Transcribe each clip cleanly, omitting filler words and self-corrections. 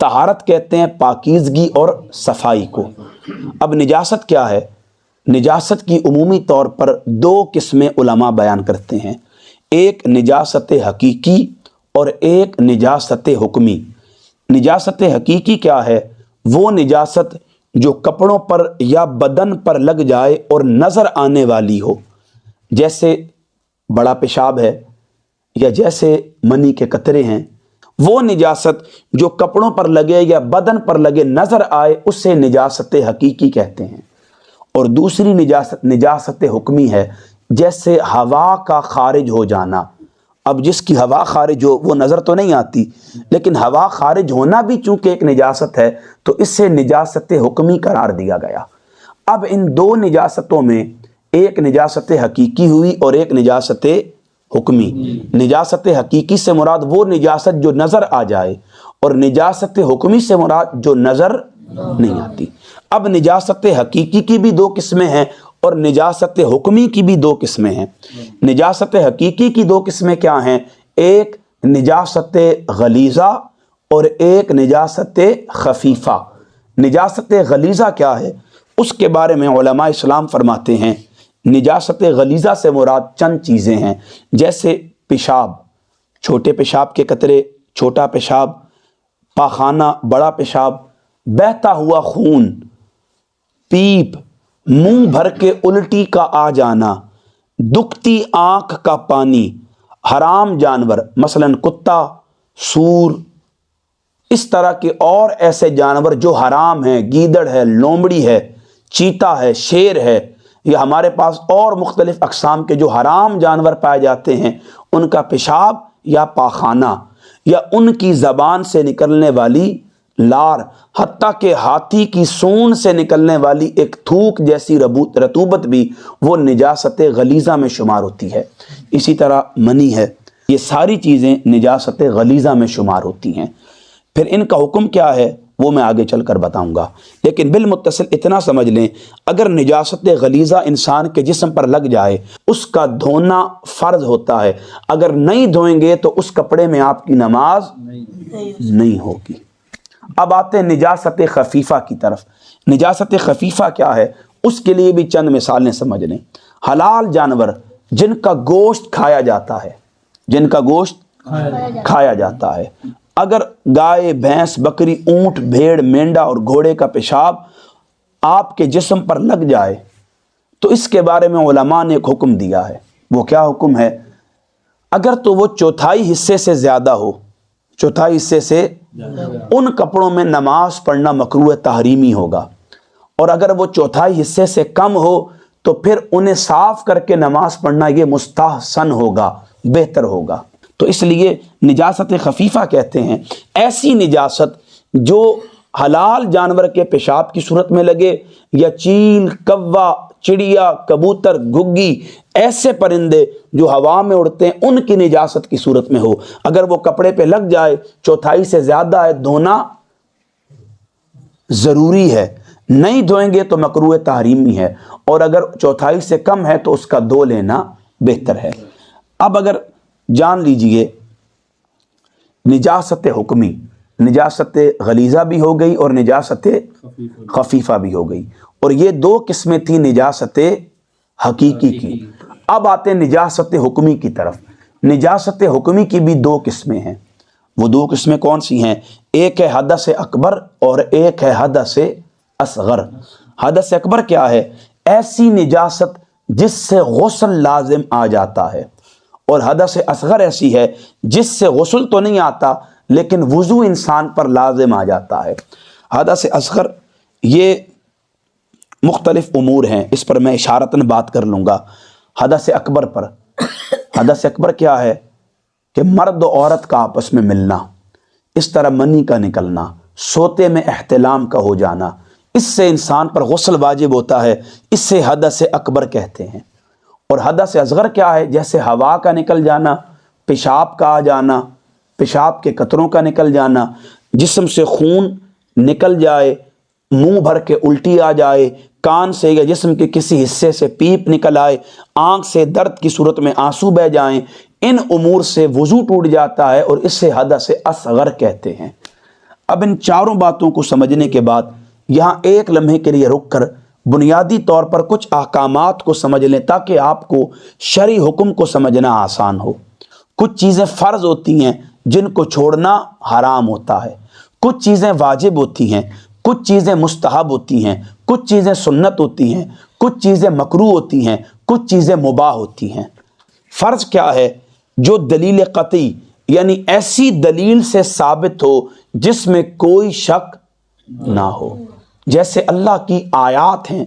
طہارت کہتے ہیں پاکیزگی اور صفائی کو۔ اب نجاست کیا ہے؟ نجاست کی عمومی طور پر دو قسمیں علماء بیان کرتے ہیں، ایک نجاست حقیقی اور ایک نجاست حکمی۔ نجاست حقیقی کیا ہے؟ وہ نجاست جو کپڑوں پر یا بدن پر لگ جائے اور نظر آنے والی ہو، جیسے بڑا پیشاب ہے یا جیسے منی کے قطرے ہیں۔ وہ نجاست جو کپڑوں پر لگے یا بدن پر لگے نظر آئے اسے نجاست حقیقی کہتے ہیں۔ اور دوسری نجاست حکمی ہے، جیسے ہوا کا خارج ہو جانا۔ اب جس کی ہوا خارج ہو وہ نظر تو نہیں آتی، لیکن ہوا خارج ہونا بھی چونکہ ایک نجاست ہے تو اس سے نجاست حکمی قرار دیا گیا۔ اب ان دو نجاستوں میں ایک نجاست حقیقی ہوئی اور ایک نجاست حکمی۔ نجاست حقیقی سے مراد وہ نجاست جو نظر آ جائے، اور نجاست حکمی سے مراد جو نظر نہیں آتی۔ اب نجاست حقیقی کی بھی دو قسمیں ہیں اور نجاست حکمی کی بھی دو قسمیں ہیں۔ نجاست حقیقی کی دو قسمیں کیا ہیں؟ ایک نجاست غلیظہ اور ایک نجاست خفیفہ۔ نجاست غلیظہ کیا ہے؟ اس کے بارے میں علماء اسلام فرماتے ہیں نجاست غلیظہ سے مراد چند چیزیں ہیں، جیسے پیشاب، چھوٹے پیشاب کے قطرے، چھوٹا پیشاب، پاخانہ، بڑا پیشاب، بہتا ہوا خون، پیپ، منہ بھر کے الٹی کا آ جانا، دکھتی آنکھ کا پانی، حرام جانور مثلاً کتا، سور، اس طرح کے اور ایسے جانور جو حرام ہیں، گیدڑ ہے، لومڑی ہے، چیتا ہے، شیر ہے، یا ہمارے پاس اور مختلف اقسام کے جو حرام جانور پائے جاتے ہیں، ان کا پیشاب یا پاخانہ یا ان کی زبان سے نکلنے والی لار، حتیٰ کہ ہاتھی کی سونڈ سے نکلنے والی ایک تھوک جیسی رطوبت بھی وہ نجاست غلیظہ میں شمار ہوتی ہے۔ اسی طرح منی ہے، یہ ساری چیزیں نجاست غلیظہ میں شمار ہوتی ہیں۔ پھر ان کا حکم کیا ہے وہ میں آگے چل کر بتاؤں گا، لیکن بالمتصل اتنا سمجھ لیں، اگر نجاست غلیظہ انسان کے جسم پر لگ جائے اس کا دھونا فرض ہوتا ہے، اگر نہیں دھوئیں گے تو اس کپڑے میں آپ کی نماز نہیں ہوگی۔ اب آتے ہیں نجاست خفیفہ کی طرف۔ نجاست خفیفہ کیا ہے؟ اس کے لیے بھی چند مثالیں سمجھ لیں۔ حلال جانور جن کا گوشت کھایا جاتا ہے، جن کا گوشت کھایا جاتا ہے، اگر گائے، بھینس، بکری، اونٹ، بھیڑ، مینڈا اور گھوڑے کا پیشاب آپ کے جسم پر لگ جائے تو اس کے بارے میں علماء نے ایک حکم دیا ہے۔ وہ کیا حکم ہے؟ اگر تو وہ چوتھائی حصے سے زیادہ ہو، چوتھائی حصے سے، ان کپڑوں میں نماز پڑھنا مکروہ تحریمی ہوگا، اور اگر وہ چوتھائی حصے سے کم ہو تو پھر انہیں صاف کر کے نماز پڑھنا یہ مستحسن ہوگا، بہتر ہوگا۔ تو اس لیے نجاست خفیفہ کہتے ہیں ایسی نجاست جو حلال جانور کے پیشاب کی صورت میں لگے، یا چیل، کوا، چڑیا، کبوتر، گھگی، ایسے پرندے جو ہوا میں اڑتے ہیں ان کی نجاست کی صورت میں ہو۔ اگر وہ کپڑے پہ لگ جائے، چوتھائی سے زیادہ ہے، دھونا ضروری ہے، نہیں دھوئیں گے تو مکروہ تحریمی ہے، اور اگر چوتھائی سے کم ہے تو اس کا دھو لینا بہتر ہے۔ اب اگر جان لیجئے نجاست حکمی، نجاست غلیظہ بھی ہو گئی اور نجاست خفیفہ بھی ہو گئی، اور یہ دو قسمیں تھیں نجاست حقیقی کی۔ اب آتے ہیں نجاست حکمی کی طرف۔ نجاست حکمی کی بھی دو قسمیں ہیں۔ وہ دو قسمیں کون سی ہیں؟ ایک ہے حدث اکبر اور ایک ہے حدث اصغر۔ حدث اکبر کیا ہے؟ ایسی نجاست جس سے غسل لازم آ جاتا ہے، اور حدث اصغر ایسی ہے جس سے غسل تو نہیں آتا لیکن وضو انسان پر لازم آ جاتا ہے۔ حدث اصغر یہ مختلف امور ہیں، اس پر میں اشارتاً بات کر لوں گا۔ حدث اکبر پر، حدث اکبر کیا ہے کہ مرد و عورت کا آپس میں ملنا، اس طرح منی کا نکلنا، سوتے میں احتلام کا ہو جانا، اس سے انسان پر غسل واجب ہوتا ہے، اس سے حدث اکبر کہتے ہیں۔ اور حدث اصغر کیا ہے؟ جیسے ہوا کا نکل جانا، پیشاب کا آ جانا، پیشاب کے قطروں کا نکل جانا، جسم سے خون نکل جائے، منہ بھر کے الٹی آ جائے، کان سے یا جسم کے کسی حصے سے پیپ نکل آئے، آنکھ سے درد کی صورت میں آنسو بہہ جائیں، ان امور سے وضو ٹوٹ جاتا ہے اور اس سے حدث اصغر کہتے ہیں۔ اب ان چاروں باتوں کو سمجھنے کے بعد یہاں ایک لمحے کے لیے رک کر بنیادی طور پر کچھ احکامات کو سمجھ لیں تاکہ آپ کو شرعی حکم کو سمجھنا آسان ہو۔ کچھ چیزیں فرض ہوتی ہیں جن کو چھوڑنا حرام ہوتا ہے، کچھ چیزیں واجب ہوتی ہیں، کچھ چیزیں مستحب ہوتی ہیں، کچھ چیزیں سنت ہوتی ہیں، کچھ چیزیں مکروہ ہوتی ہیں، کچھ چیزیں مباح ہوتی ہیں۔ فرض کیا ہے؟ جو دلیل قطعی یعنی ایسی دلیل سے ثابت ہو جس میں کوئی شک نہ ہو، جیسے اللہ کی آیات ہیں،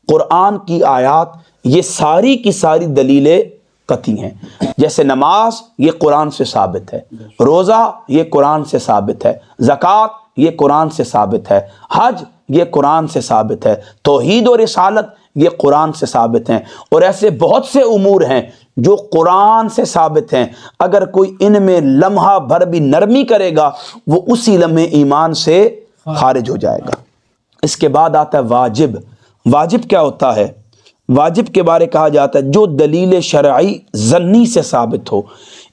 قرآن کی آیات، یہ ساری کی ساری دلیلیں قطعی ہیں۔ جیسے نماز یہ قرآن سے ثابت ہے، روزہ یہ قرآن سے ثابت ہے، زکوٰۃ یہ قرآن سے ثابت ہے، حج یہ قرآن سے ثابت ہے، توحید و رسالت یہ قرآن سے ثابت ہیں، اور ایسے بہت سے امور ہیں جو قرآن سے ثابت ہیں۔ اگر کوئی ان میں لمحہ بھر بھی نرمی کرے گا وہ اسی لمحے ایمان سے خارج ہو جائے گا۔ اس کے بعد آتا ہے واجب۔ واجب کیا ہوتا ہے؟ واجب کے بارے کہا جاتا ہے جو دلیل شرعی ظنی سے ثابت ہو،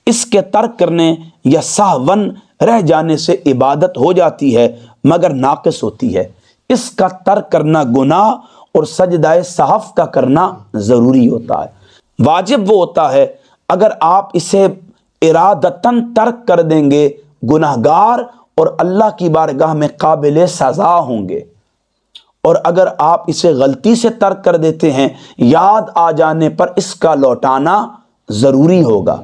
اس کے ترک کرنے یا سہون رہ جانے سے عبادت ہو جاتی ہے مگر ناقص ہوتی ہے۔ اس کا ترک کرنا گناہ اور سجدہ سہو کا کرنا ضروری ہوتا ہے۔ واجب وہ ہوتا ہے اگر آپ اسے ارادتاً ترک کر دیں گے گناہگار اور اللہ کی بارگاہ میں قابل سزا ہوں گے، اور اگر آپ اسے غلطی سے ترک کر دیتے ہیں یاد آ جانے پر اس کا لوٹانا ضروری ہوگا۔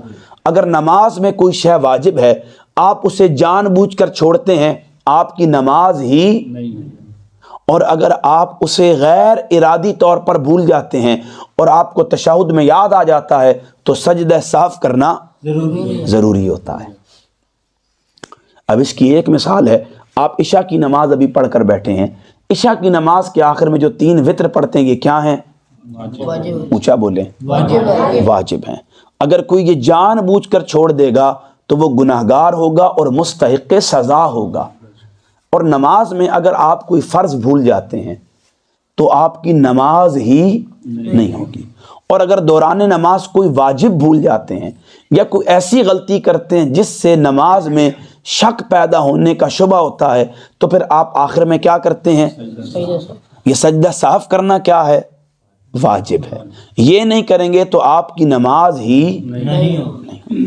اگر نماز میں کوئی شے واجب ہے آپ اسے جان بوجھ کر چھوڑتے ہیں آپ کی نماز ہی نہیں، اور اگر آپ اسے غیر ارادی طور پر بھول جاتے ہیں اور آپ کو تشہد میں یاد آ جاتا ہے تو سجدہ سہو کرنا ضروری ہوتا ہے۔ اب اس کی ایک مثال ہے، آپ عشاء کی نماز ابھی پڑھ کر بیٹھے ہیں، عشاء کی نماز کے آخر میں جو 3 وتر پڑھتے ہیں یہ کیا ہیں؟ اونچا بولیں، واجب ہیں۔ اگر کوئی یہ جان بوجھ کر چھوڑ دے گا تو وہ گناہگار ہوگا اور مستحق سزا ہوگا۔ اور نماز میں اگر آپ کوئی فرض بھول جاتے ہیں تو آپ کی نماز ہی نہیں ہوگی، اور اگر دوران نماز کوئی واجب بھول جاتے ہیں یا کوئی ایسی غلطی کرتے ہیں جس سے نماز میں شک پیدا ہونے کا شبہ ہوتا ہے تو پھر آپ آخر میں کیا کرتے ہیں؟ یہ سجدہ سہو کرنا کیا ہے؟ واجب ہے۔ یہ نہیں کریں گے تو آپ کی نماز ہی نہیں ہوگی۔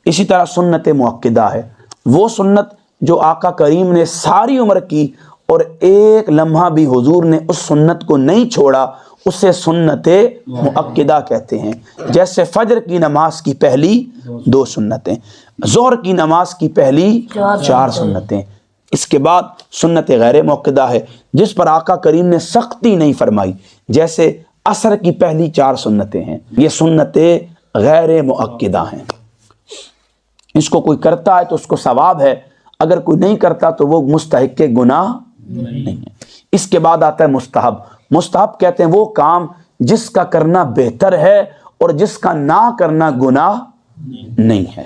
اسی طرح سنت مؤکدہ ہے، وہ سنت جو آقا کریم نے ساری عمر کی اور ایک لمحہ بھی حضور نے اس سنت کو نہیں چھوڑا، اسے سنت مؤکدہ کہتے ہیں۔ جیسے فجر کی نماز کی پہلی 2 سنتیں، ظہر کی نماز کی پہلی 4 سنتیں۔ اس کے بعد سنت غیر مؤکدہ ہے جس پر آقا کریم نے سختی نہیں فرمائی، جیسے عصر کی پہلی 4 سنتیں ہیں، یہ سنت غیر مؤکدہ ہیں۔ اس کو کوئی کرتا ہے تو اس کو ثواب ہے، اگر کوئی نہیں کرتا تو وہ مستحق گناہ نہیں ہے۔ اس کے بعد آتا ہے مستحب۔ مستحب کہتے ہیں وہ کام جس کا کرنا بہتر ہے اور جس کا نہ کرنا گناہ نہیں ہے۔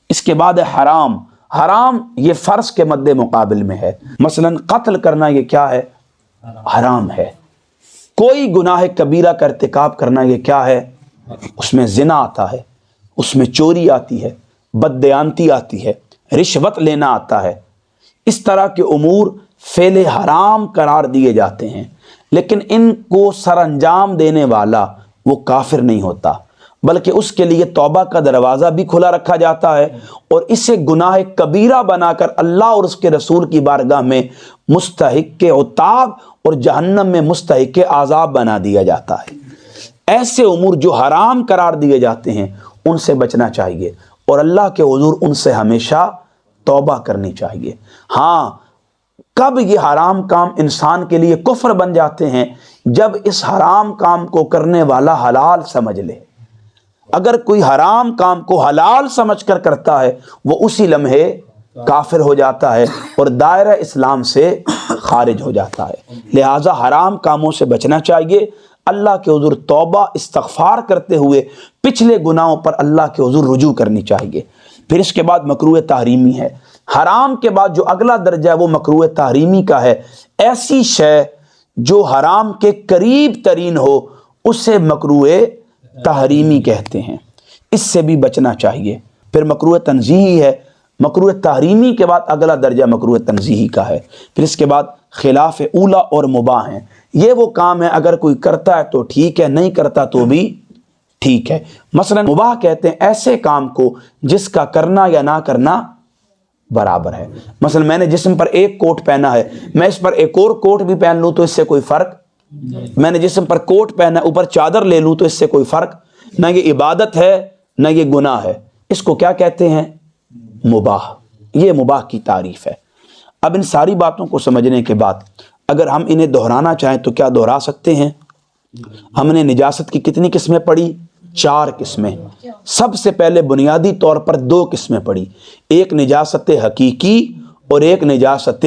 اس کے بعد ہے حرام۔ حرام یہ فرض کے مد مقابل میں ہے، مثلا قتل کرنا یہ کیا ہے؟ حرام ہے۔ کوئی گناہ کبیرہ کا ارتکاب کرنا یہ کیا ہے؟ اس میں زنا آتا ہے، اس میں چوری آتی ہے، بددیانتی آتی ہے، رشوت لینا آتا ہے۔ اس طرح کے امور فعل حرام قرار دیے جاتے ہیں، لیکن ان کو سر انجام دینے والا وہ کافر نہیں ہوتا، بلکہ اس کے لیے توبہ کا دروازہ بھی کھلا رکھا جاتا ہے اور اسے گناہ کبیرہ بنا کر اللہ اور اس کے رسول کی بارگاہ میں مستحق عتاب اور جہنم میں مستحق عذاب بنا دیا جاتا ہے۔ ایسے امور جو حرام قرار دیے جاتے ہیں ان سے بچنا چاہیے اور اللہ کے حضور ان سے ہمیشہ توبہ کرنی چاہیے۔ ہاں، کب یہ حرام کام انسان کے لیے کفر بن جاتے ہیں؟ جب اس حرام کام کو کرنے والا حلال سمجھ لے۔ اگر کوئی حرام کام کو حلال سمجھ کر کرتا ہے وہ اسی لمحے کافر ہو جاتا ہے اور دائرہ اسلام سے خارج ہو جاتا ہے۔ لہٰذا حرام کاموں سے بچنا چاہیے، اللہ کے حضور توبہ استغفار کرتے ہوئے پچھلے گناہوں پر اللہ کے حضور رجوع کرنی چاہیے۔ پھر اس کے بعد مکروہ تحریمی ہے۔ حرام کے بعد جو اگلا درجہ ہے وہ مکروہ تحریمی کا ہے۔ ایسی شے جو حرام کے قریب ترین ہو اسے مکروہ تحریمی کہتے ہیں، اس سے بھی بچنا چاہیے۔ پھر مکروہ تنزیہی ہے، مکروہ تحریمی کے بعد اگلا درجہ مکروہ تنزیہی کا ہے، پھر اس کے بعد خلاف اولا اور مباح ہیں۔ یہ وہ کام ہے اگر کوئی کرتا ہے تو ٹھیک ہے، نہیں کرتا تو بھی ٹھیک ہے۔ مثلا مباح کہتے ہیں ایسے کام کو جس کا کرنا یا نہ کرنا برابر ہے۔ مثلا میں نے جسم پر ایک کوٹ پہنا ہے، میں اس پر ایک اور کوٹ بھی پہن لوں تو اس سے کوئی فرق، میں نے جسم پر کوٹ پہنا ہے اوپر چادر لے لوں تو اس سے کوئی فرق، نہ یہ عبادت ہے نہ یہ گناہ ہے۔ اس کو کیا کہتے ہیں؟ مباح۔ یہ مباح کی تعریف ہے۔ اب ان ساری باتوں کو سمجھنے کے بعد اگر ہم انہیں دہرانا چاہیں تو کیا دہرا سکتے ہیں؟ ہم نے نجاست کی کتنی قسمیں پڑھی؟ 4 قسمیں۔ سب سے پہلے بنیادی طور پر 2 قسمیں پڑھی، ایک نجاست حقیقی اور ایک نجاست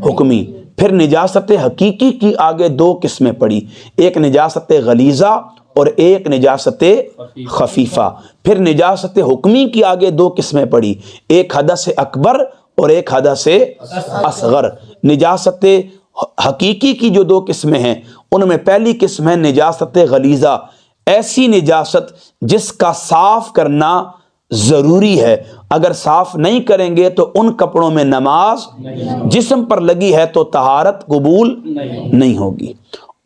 حکمی۔ پھر نجاست حقیقی کی آگے 2 قسمیں پڑھی، ایک نجاست غلیظہ اور ایک نجاست خفیفہ۔ پھر نجاست حکمی کی آگے 2 قسمیں پڑھی، ایک حدث اکبر اور ایک حدث اصغر۔ نجاست حقیقی کی جو 2 قسمیں ہیں ان میں پہلی قسم ہے نجاست غلیظہ، ایسی نجاست جس کا صاف کرنا ضروری ہے، اگر صاف نہیں کریں گے تو ان کپڑوں میں نماز جسم پر لگی ہے تو طہارت قبول نہیں ہوگی۔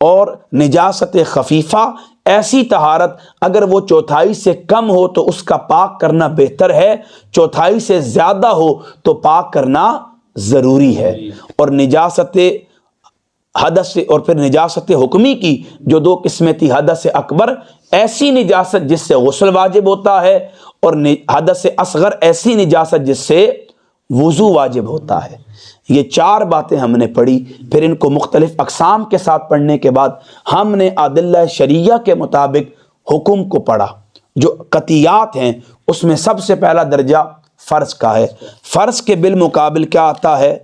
اور نجاست خفیفہ، ایسی طہارت اگر وہ 1/4 سے کم ہو تو اس کا پاک کرنا بہتر ہے، 1/4 سے زیادہ ہو تو پاک کرنا ضروری ہے۔ اور نجاست حدث اور پھر نجاست حکمی کی جو 2 قسمیں تھی، حدث اکبر ایسی نجاست جس سے غسل واجب ہوتا ہے، اور حدث اصغر ایسی نجاست جس سے وضو واجب ہوتا ہے۔ یہ 4 باتیں ہم نے پڑھی، پھر ان کو مختلف اقسام کے ساتھ پڑھنے کے بعد ہم نے ادلہ شرعیہ کے مطابق حکم کو پڑھا۔ جو قطعیات ہیں اس میں سب سے پہلا درجہ فرض کا ہے، فرض کے بالمقابل کیا آتا ہے؟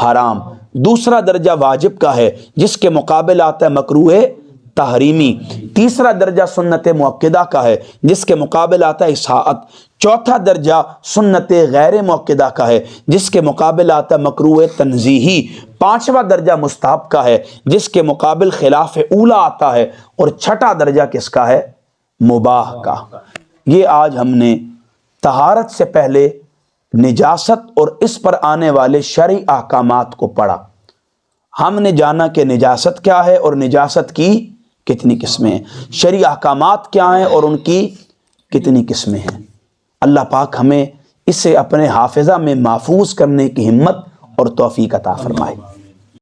حرام۔ دوسرا درجہ واجب کا ہے جس کے مقابل آتا ہے مکروہ تحریمی۔ تیسرا درجہ سنت مؤکدہ کا ہے جس کے مقابل آتا ہے اصحاءت۔ چوتھا درجہ سنت غیر مؤکدہ کا ہے جس کے مقابل آتا ہے مکروہ تنزیہی۔ 5واں درجہ مستحب کا ہے جس کے مقابل خلاف اولا آتا ہے، اور 6واں درجہ کس کا ہے؟ مباح کا۔ یہ آج ہم نے طہارت سے پہلے نجاست اور اس پر آنے والے شرعی احکامات کو پڑھا۔ ہم نے جانا کہ نجاست کیا ہے اور نجاست کی کتنی قسمیں ہیں، شرعی احکامات کیا ہیں اور ان کی کتنی قسمیں ہیں۔ اللہ پاک ہمیں اسے اپنے حافظہ میں محفوظ کرنے کی ہمت اور توفیق عطا فرمائے۔